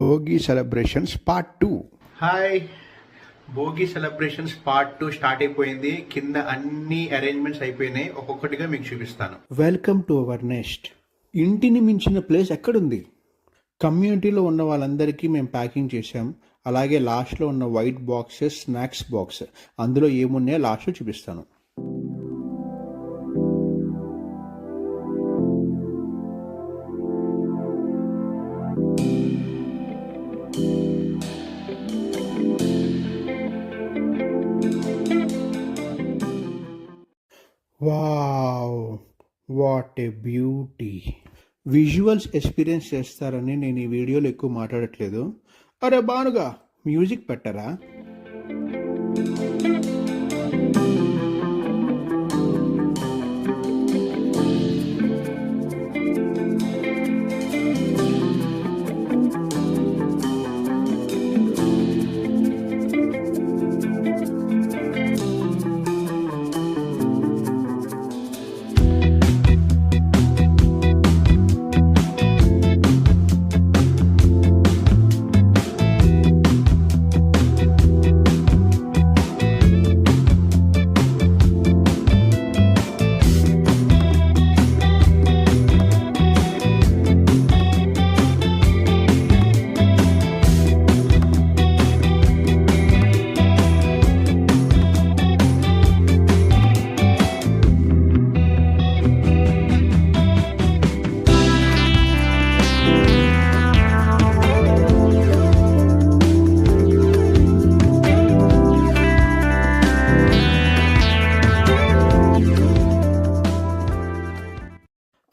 Bhogi celebrations part 2. Hi, Bhogi celebrations part 2 start అయిపోయింది. కింద అన్ని అరేంజ్మెంట్స్ అయిపోయినాయి. ఒక్కొక్కటిగా మీకు చూపిస్తాను. Welcome to our nest. ఇంటిని మించిన ప్లేస్ ఎక్కడుంది? కమ్యూనిటీలో ఉన్న వాళ్ళందరికీ మేము ప్యాకింగ్ చేసాం. అలాగే లాస్ట్లో ఉన్న వైట్ బాక్సెస్ స్నాక్స్ బాక్స్, అందులో ఏమున్నాయో లాస్ట్లో చూపిస్తాను. Wow, what a beauty! Visuals experience చేస్తారని నేను ఈ వీడియోలో ఎక్కువ మాట్లాడట్లేదు. అరే బానుగా, మ్యూజిక్ పెట్టరా?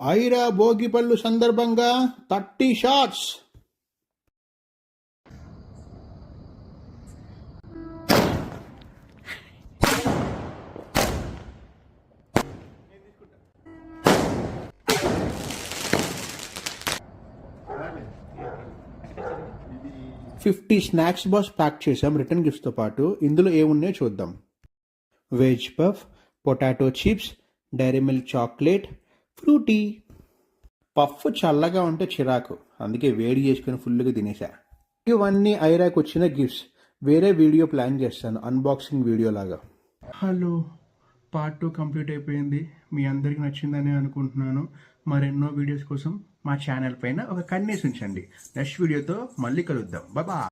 ఐరా భోగిపళ్ళు సందర్భంగా 30 షాట్స్. $50 స్నాక్స్ బాక్స్ ప్యాక్ చేసాం రిటర్న్ గిఫ్ట్స్తో పాటు. ఇందులో ఏమున్నాయో చూద్దాం. Veg puff, potato chips, dairy milk chocolate, Frooti. Puff చల్లగా ఉంటే చిరాకు, అందుకే వేడి చేసుకుని ఫుల్గా తినేసా. ఇవన్నీ ఐరాకి వచ్చిన గిఫ్ట్స్. వేరే వీడియో ప్లాన్ చేస్తాను, అన్బాక్సింగ్ వీడియో లాగా. హలో, పార్ట్ 2 కంప్లీట్ అయిపోయింది. మీ అందరికీ నచ్చిందని అనుకుంటున్నాను. మరెన్నో వీడియోస్ కోసం మా ఛానల్ పైన ఒక కన్నేసి ఉంచండి. నెక్స్ట్ వీడియోతో మళ్ళీ కలుద్దాం. బాయ్.